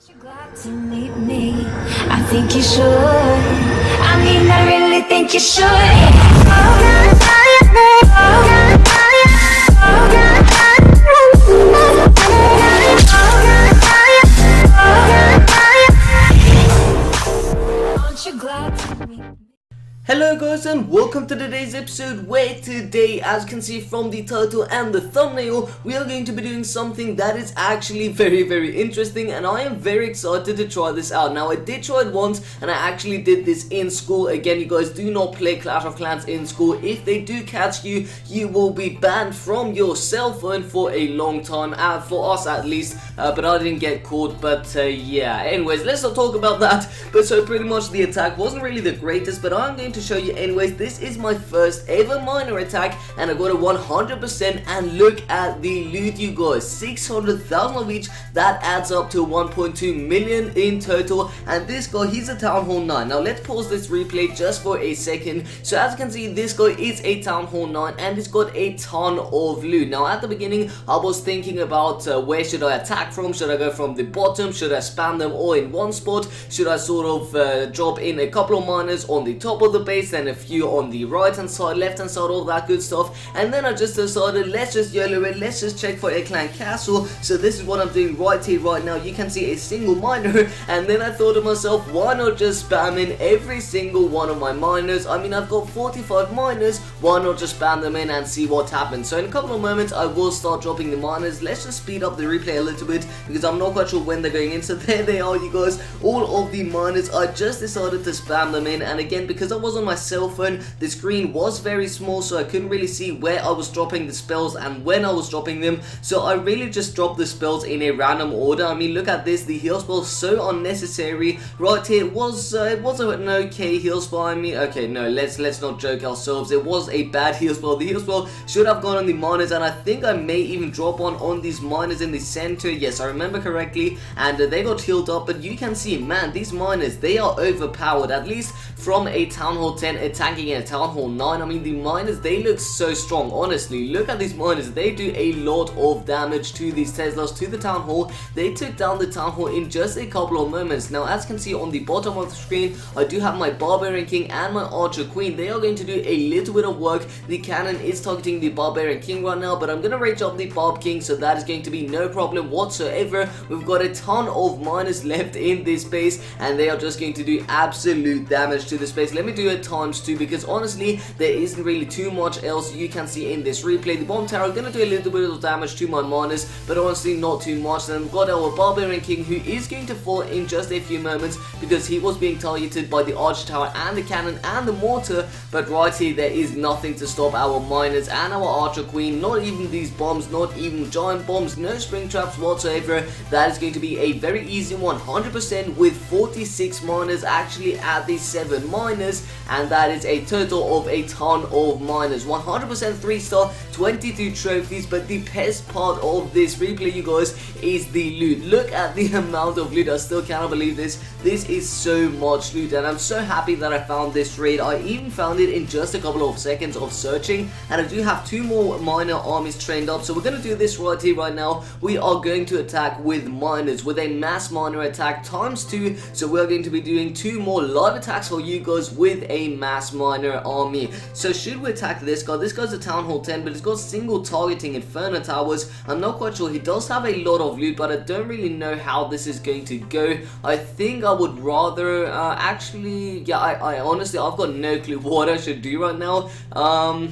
You're glad to meet me. I think you should. I mean, I really think you should. Aren't you glad to meet me? Hello guys and welcome to today's episode, where today, as you can see from the title and the thumbnail, we are going to be doing something that is actually very interesting, and I am very excited to try this out. Now, I did try it once and I actually did this in school. Again, you guys do not play Clash of Clans in school. If they do catch you, you will be banned from your cell phone for a long time, for us at least, but I didn't get caught. But yeah, anyways, let's not talk about that. But so pretty much the attack wasn't really the greatest, but I'm going to show you anyways. This is my first ever minor attack and I got a 100%, and look at the loot, you guys. 600,000 of each. That adds up to 1.2 million in total, and this guy, he's a Town Hall 9. Now let's pause this replay just for a second. So as you can see, this guy is a Town Hall 9 and he's got a ton of loot. Now at the beginning I was thinking about where should I attack from. Should I go from the bottom? Should I spam them all in one spot? Should I sort of drop in a couple of miners on the top of the base, then a few on the right hand side, left hand side, all that good stuff? And then I just decided, let's just YOLO it, let's just check for a clan castle. So this is what I'm doing right here, right now. You can see a single miner, and then I thought to myself, why not just spam in every single one of my miners? I mean, I've got 45 miners, why not just spam them in and see what happens? So in a couple of moments I will start dropping the miners. Let's just speed up the replay a little bit because I'm not quite sure when they're going in. So there they are, you guys, all of the miners. I just decided to spam them in, and again, because I was on my cell phone, the screen was very small, so I couldn't really see where I was dropping the spells and when I was dropping them. So I really just dropped the spells in a random order. I mean, look at this, the heal spell, so unnecessary. Right here, it was an okay heal spell. I mean, okay, no, let's not joke ourselves. It was a bad heal spell. The heal spell should have gone on the miners, and I think I may even drop one on these miners in the center. Yes, I remember correctly, and they got healed up. But you can see, man, these miners, they are overpowered, at least from a Town Hall 10 attacking a Town Hall 9. I mean, the miners, they look so strong. Honestly, look at these miners. They do a lot of damage to these Teslas, to the Town Hall. They took down the Town Hall in just a couple of moments. Now, as you can see on the bottom of the screen, I do have my Barbarian King and my Archer Queen. They are going to do a little bit of work. The cannon is targeting the Barbarian King right now, but I'm going to rage up the Barb King, so that is going to be no problem whatsoever. We've got a ton of miners left in this base, and they are just going to do absolute damage to the space. Let me do it ×2 because honestly, there isn't really too much else you can see in this replay. The bomb tower is going to do a little bit of damage to my miners, but honestly not too much. Then we've got our Barbarian King, who is going to fall in just a few moments because he was being targeted by the Archer Tower and the cannon and the mortar. But right here, there is nothing to stop our miners and our Archer Queen. Not even these bombs, not even giant bombs, no spring traps whatsoever. That is going to be a very easy 100% with 46 miners actually at the 7 miners, and that is a total of a ton of miners. 100% 3-star, 22 trophies. But the best part of this replay, you guys, is the loot. Look at the amount of loot. I still cannot believe this. This is so much loot, and I'm so happy that I found this raid. I even found it in just a couple of seconds of searching, and I do have 2 more miner armies trained up. So we're going to do this right here, right now. We are going to attack with miners, with a mass miner attack ×2. So we're going to be doing 2 more live attacks for you guys with a mass miner army. So should we attack this guy? This guy's a Town Hall 10, but he's got single targeting Inferno Towers. I'm not quite sure. He does have a lot of loot, but I don't really know how this is going to go. I think I would rather actually, yeah, I honestly, I've got no clue what I should do right now. I'm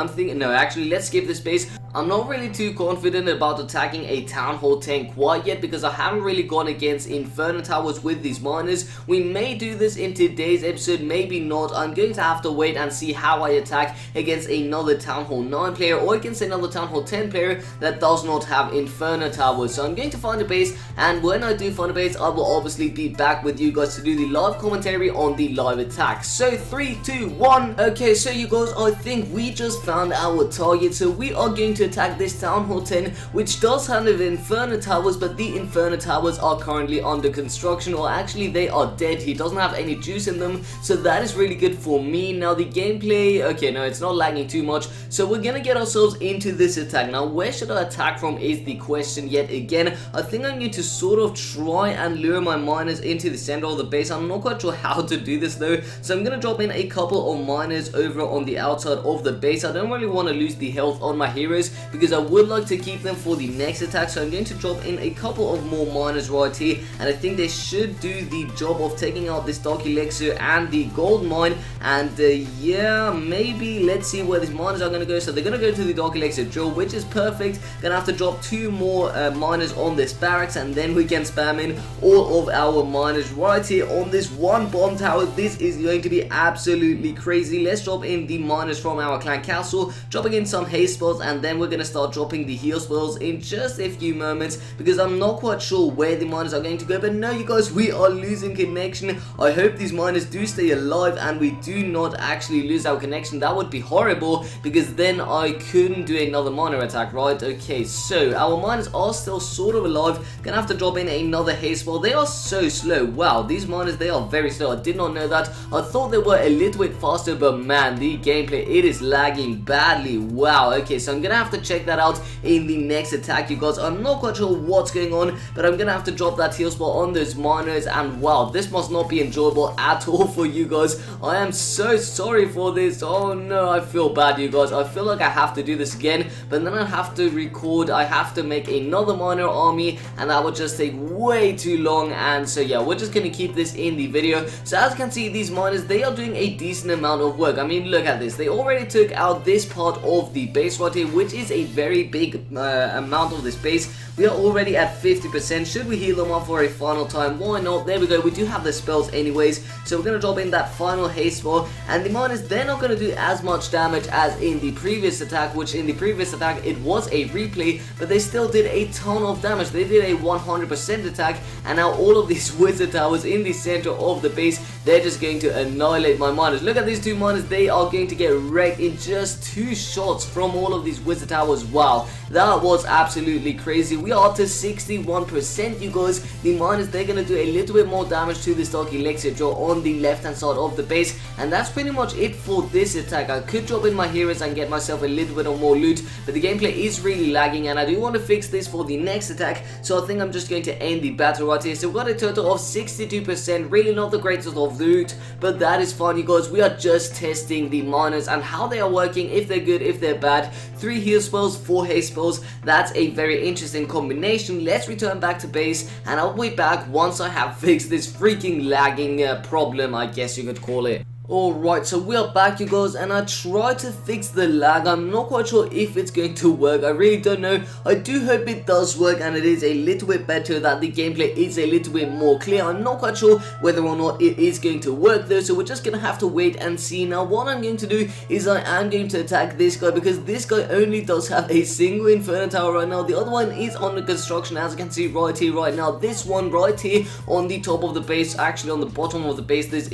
thinking, no, actually, let's skip this base. I'm not really too confident about attacking a Town Hall 10 quite yet because I haven't really gone against Inferno Towers with these miners. We may do this in today's episode, maybe not. I'm going to have to wait and see how I attack against another Town Hall 9 player or against another Town Hall 10 player that does not have Inferno Towers. So I'm going to find a base, and when I do find a base, I will obviously be back with you guys to do the live commentary on the live attack. So 3, 2, 1. Okay, so you guys, I think we just found our target. So we are going to to attack this Town Hall 10, which does have Inferno Towers, but the Inferno Towers are currently under construction, or actually they are dead. He doesn't have any juice in them, so that is really good for me. Now the gameplay, okay, no, it's not lagging too much, so we're gonna get ourselves into this attack. Now where should I attack from is the question yet again. I think I'm going to sort of try and lure my miners into the center of the base. I'm not quite sure how to do this though, so I'm gonna drop in a couple of miners over on the outside of the base. I don't really want to lose the health on my heroes because I would like to keep them for the next attack, so I'm going to drop in a couple of more miners right here, and I think they should do the job of taking out this Dark Elixir and the gold mine. And yeah, maybe let's see where these miners are going to go. So they're going to go to the Dark Elixir drill, which is perfect. Gonna have to drop 2 more miners on this barracks, and then we can spam in all of our miners right here on this one bomb tower. This is going to be absolutely crazy. Let's drop in the miners from our clan castle, dropping in some haste spells, and then we're going to start dropping the heal spells in just a few moments because I'm not quite sure where the miners are going to go. But no, you guys, we are losing connection. I hope these miners do stay alive and we do not actually lose our connection. That would be horrible because then I couldn't do another miner attack, right? Okay, so our miners are still sort of alive. Gonna have to drop in another haste spell. They are so slow. Wow, these miners, they are very slow. I did not know that. I thought they were a little bit faster, but man, the gameplay, it is lagging badly. Wow, okay, so I'm gonna have to check that out in the next attack, you guys. I'm not quite sure what's going on, but I'm gonna have to drop that heal spell on those miners, and wow, this must not be enjoyable at all for you guys. I am so sorry for this. Oh no, I feel bad, you guys. I feel like I have to do this again, but then I have to record, I have to make another miner army, and that would just take way too long. And so yeah, we're just gonna keep this in the video. So as you can see, these miners, they are doing a decent amount of work. I mean, look at this. They already took out this part of the base right here, which is a very big amount of this base. We are already at 50%. Should we heal them up for a final time? Why not? There we go. We do have the spells anyways, so we're going to drop in that final haste spell, and the miners, they're not going to do as much damage as in the previous attack, which in the previous attack it was a replay, but they still did a ton of damage. They did a 100% attack, and now all of these wizard towers in the center of the base, they're just going to annihilate my miners. Look at these 2 miners. They are going to get wrecked in just 2 shots from all of these wizard towers. Wow, that was absolutely crazy. We are up to 61%, you guys. The miners, they're going to do a little bit more damage to this Dark Elixir draw on the left hand side of the base, and that's pretty much it for this attack. I could drop in my heroes and get myself a little bit of more loot, but the gameplay is really lagging, and I do want to fix this for the next attack, so I think I'm just going to end the battle right here. So we've got a total of 62%, really not the greatest of loot, but that is fine, you guys. We are just testing the miners and how they are working, if they're good, if they're bad. 3 heal spells, 4 haste spells. That's a very interesting combination. Let's return back to base, and I'll be back once I have fixed this freaking lagging problem, I guess you could call it. Alright, so we are back, you guys, and I tried to fix the lag. I'm not quite sure if it's going to work. I really don't know. I do hope it does work and it is a little bit better, that the gameplay is a little bit more clear. I'm not quite sure whether or not it is going to work though, so we're just going to have to wait and see. Now what I'm going to do is I am going to attack this guy, because this guy only does have a single Inferno Tower right now. The other one is under construction, as you can see right here right now. This one right here on the top of the base, actually on the bottom of the base, this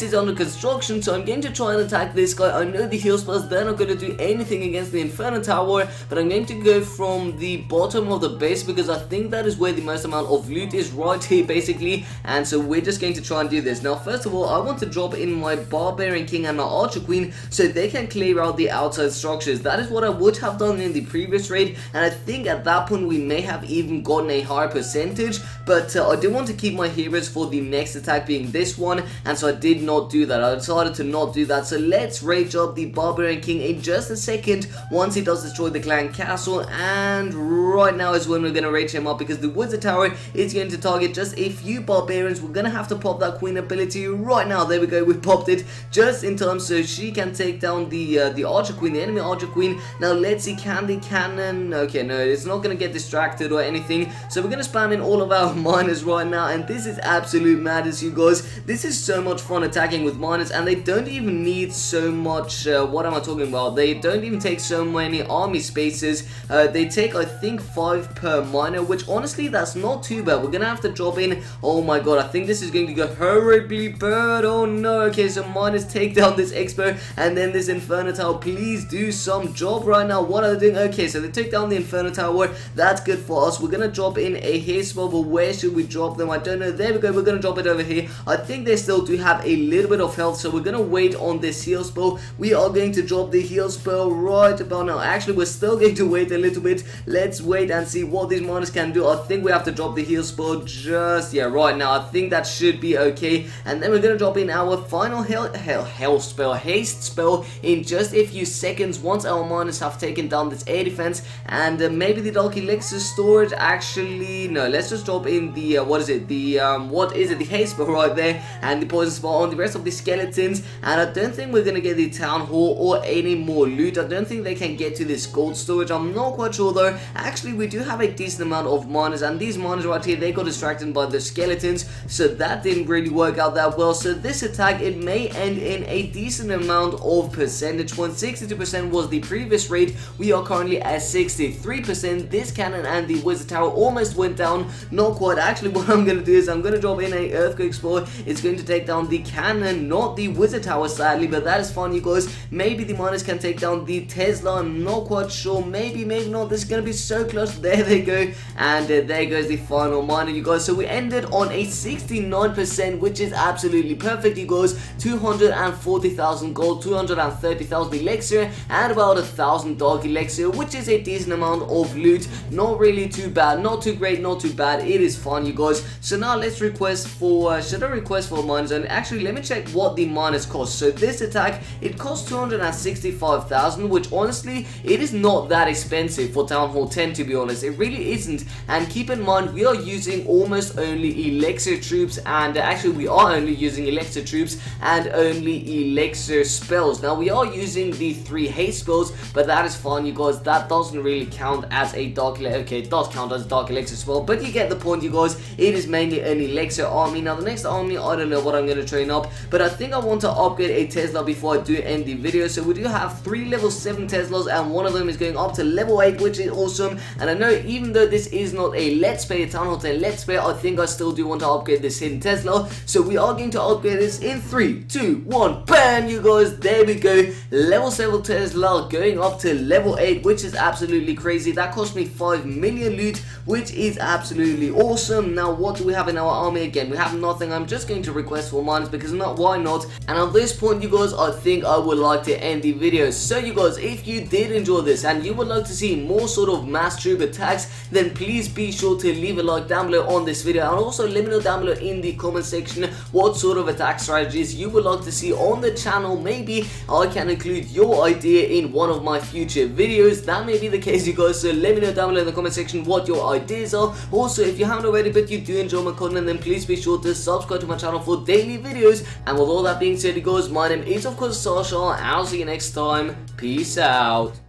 is under construction. So I'm going to try and attack this guy. I know the heal spells, they're not going to do anything against the Inferno Tower, but I'm going to go from the bottom of the base because I think that is where the most amount of loot is, right here basically. And so we're just going to try and do this. Now first of all, I want to drop in my Barbarian King and my Archer Queen so they can clear out the outside structures. That is what I would have done in the previous raid, and I think at that point we may have even gotten a higher percentage, but I did want to keep my heroes for the next attack, being this one, and so I did not do that. I decided to not do that. So let's rage up the Barbarian King in just a second once he does destroy the clan castle, and right now is when we're going to rage him up, because the Wizard Tower is going to target just a few barbarians. We're going to have to pop that Queen ability right now. There we go, we popped it just in time so she can take down the Archer Queen, the enemy Archer Queen. Now let's see, can the cannon, okay, no, it's not going to get distracted or anything, so we're going to spam in all of our 5 miners right now, and this is absolute madness, you guys. This is so much fun attacking with miners, and they don't even need so much, what am I talking about? They don't even take so many army spaces. They take, I think, 5 per miner, which honestly, that's not too bad. We're gonna have to drop in, oh my god, I think this is going to go horribly bad. Oh no. Okay, so miners take down this expo, and then this Inferno Tower. Please do some job right now. What are they doing? Okay, so they take down the Inferno Tower. That's good for us. We're gonna drop in a hair spell, but where should we drop them? I don't know. There we go. We're gonna drop it over here. I think they still do have a little bit of health, so we're gonna wait on this heal spell. We are going to drop the heal spell right about now. Actually, we're still going to wait a little bit. Let's wait and see what these miners can do. I think we have to drop the heal spell just, yeah, right now. I think that should be okay, and then we're gonna drop in our final haste spell in just a few seconds once our miners have taken down this air defense, and maybe the Dark Elixir storage. Actually, no, let's just drop in the the haste spell right there, and the poison spell on the rest of the skeletons. And I don't think we're gonna get the town hall or any more loot. I don't think they can get to this gold storage. I'm not quite sure though. Actually, we do have a decent amount of miners, and these miners right here, they got distracted by the skeletons, so that didn't really work out that well. So this attack, it may end in a decent amount of percentage points. 62% was the previous rate. We are currently at 63%. This cannon and the wizard tower almost went down. Not quite. Actually, what I'm going to do is I'm going to drop in a earthquake spell. It's going to take down the cannon, not the wizard tower, sadly, but that is fine, you guys. Maybe the miners can take down the Tesla. I'm not quite sure. Maybe not. This is going to be so close. There they go. And there goes the final miner, you guys. So we ended on a 69%, which is absolutely perfect, you guys. 240,000 gold, 230,000 elixir, and about 1,000 dark elixir, which is a decent amount of loot. Not really too bad, not too great, not too bad. It is fun, you guys. So now let's request for, should I request for miners? And actually, let me check what the miners cost. So this attack, it costs 265,000, which honestly, it is not that expensive for Town Hall 10, to be honest. It really isn't. And keep in mind, we are using almost only elixir troops, and actually we are only using elixir troops and only elixir spells. Now we are using the 3 haste spells, but that is fine, you guys. That doesn't really count as a dark elixir. Okay, it does count as a dark elixir spell, but you get the point, you guys. It is mainly an elixir army. Now the next army, I don't know what I'm going to train up, but I think I want to upgrade a Tesla before I do end the video. So we do have 3 level 7 Teslas, and one of them is going up to level 8, which is awesome. And I know even though this is not a let's play, a Town Hall 10 let's play, I think I still do want to upgrade this hidden Tesla. So we are going to upgrade this in 3, 2, 1, bam, you guys. There we go. Level 7 Tesla going up to level 8, which is absolutely crazy. That cost me 5 million loot, which is absolutely awesome. Now what do we have in our army? Again, we have nothing. I'm just going to request for miners because why not? And at this point, you guys, I think I would like to end the video. So you guys, if you did enjoy this and you would like to see more sort of mass troop attacks, then please be sure to leave a like down below on this video, and also let me know down below in the comment section what sort of attack strategies you would like to see on the channel. Maybe I can include your idea in one of my future videos. That may be the case, you guys, so let me know down below in the comment section what your ideas are. Also, if you haven't already but you do enjoy my content, then please be sure to subscribe to my channel for daily videos. And with all that being said, you guys, my name is of course Asascha, and I'll see you next time. Peace out.